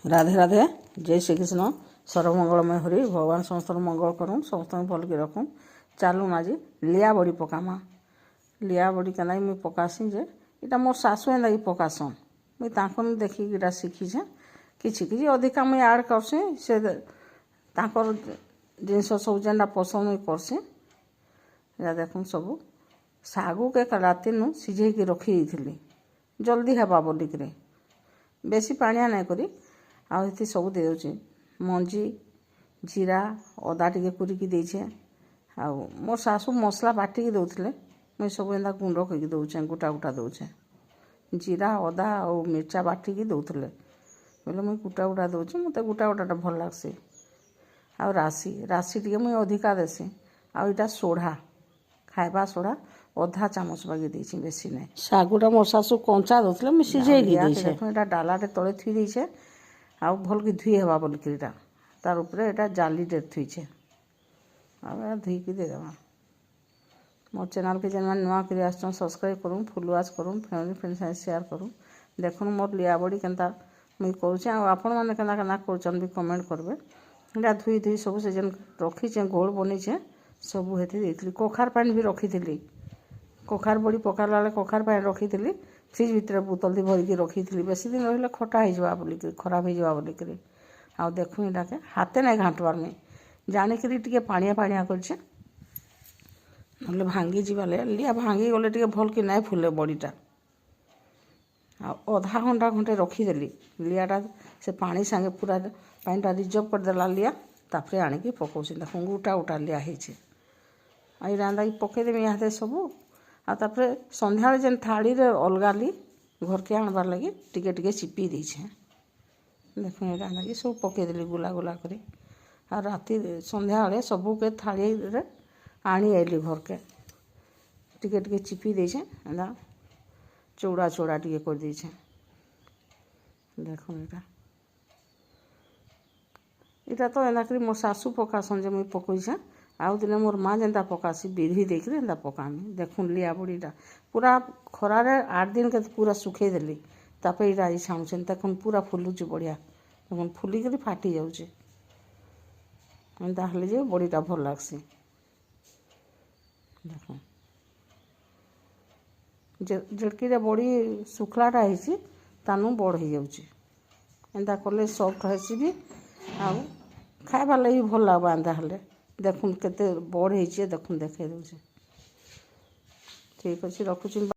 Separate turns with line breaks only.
राधे राधे जय श्री कृष्ण सर्वमंगलमय हरि भगवान समस्त मंगल करूँ समस्त भल के रखूँ। चलून आज लिया बड़ी पकामा लिया बड़ी के मुझे पकासी जे इटा मोर सासु एंदा पकासन मुझे देखिक इटा शिखीचे कि अधिका मुझे आड करसी से जिनस सब जेनटा पसंद मुझे करसी। देखूँ सब सागु के राति नु सिझे रखी जल्दी हेबा बोलिक बेसी पानिया नहीं करी आती सब दे दूचे मंजी जीरा अदा टे कुरिकी देछे आ मोर सासु मसला बाटिकी दौले मुझे सब एंता गुंड करके दौचे गोटा गोटा दौचे जीरा अदा और मिर्चा बाटिकी दौले बोले मुझे गोटा गोटा दौचे मत गोटा गोटा भल लगसी। आ राशि राशि टे मुझे अधिका देसी आईटा सोढ़ा खाइबा सोढ़ा अधा चामच बागी देছি बेसी नहीं। सागुटा मोर सासु कंचा दौले मुझे सिझे देखो यहाँ डालाटे तले थी देछे आउ भल कि धुई हेबा बोलिका तार उपरे एटा जाली टे थुईचे आ धुईकी देदेवा। मोर चैनल के जेन नुआ कर आसन सब्सक्राइब करूँ फॉलोअर्स करूँ फैमिली फ्रेंड साथ शेयर करूँ। देखुन मोर लिया बड़ी केनता मुई करुचे आपण मैंने केना केना कर भी कमेंट करबे। इटा धुई धुई सब से जेन रखीचे घोल बनीचे सब हेती देती कखार पानी भी रखी थी कखार बड़ी पकाला बेले कखार पानी रखी थी फ्रिज भितर बोतल दी भरिकी रखी थी बेसी दिन रही खटा हो बोलिक खराब हो बोलिक आ देखूँ यहाँ के हाथे नहीं घाटवार मुई जानिक टे पानिया पानिया करछे ना भांगी जाले लिया भांगी गले टे भल कि नहीं फुले बड़ीटा आधा घंटा घंटे रखीदेली लियाटा से पानी सांगे पूरा पानीटा रिजर्व करदेला लिया तापर आणिकी पकाउछी देखो गोटा गोटा लिया होइछे आई रांदा पकईदेमी यहाँ सबू आपर संध्या जेन थाली अलगाली घर के आणबार लगी टिके टिके चिपी देछे देखो यहाँ लगी सब पकईदेली गुला गुला करी आ राति संध्या बेले सबू के थाली रे आनी आइली घर के टिके टिके चिपी देछे एंदा चौड़ा चौड़ा टिके कर देछे देखो इटा तो एंदा करी मोर सासू पकासन जे मुई पकईछे आउ दिने मोर माँ जेनता पकासी विधि देख एंता पकामी देखुन लिया बड़ीटा पूरा खरारे 8 दिन के पूरा सुखे देली तापर इटा छाणुचे देखुन पूरा फुलुचे बढ़िया देखुन फुलिक फाटी जाऊे एंता हेले जे बड़ीटा भल लागसी देखुन जेड़कीरे बड़ी सुखलाटा होइछि तानु बड़ हो जाऊे एंता कले सफ्ट हेसी भी आउ खाइबार लगी भल लगवा एंता हेले देखुन केते बड़ होइछि देखुन देखे दउछि ठीक अछि रखुछि।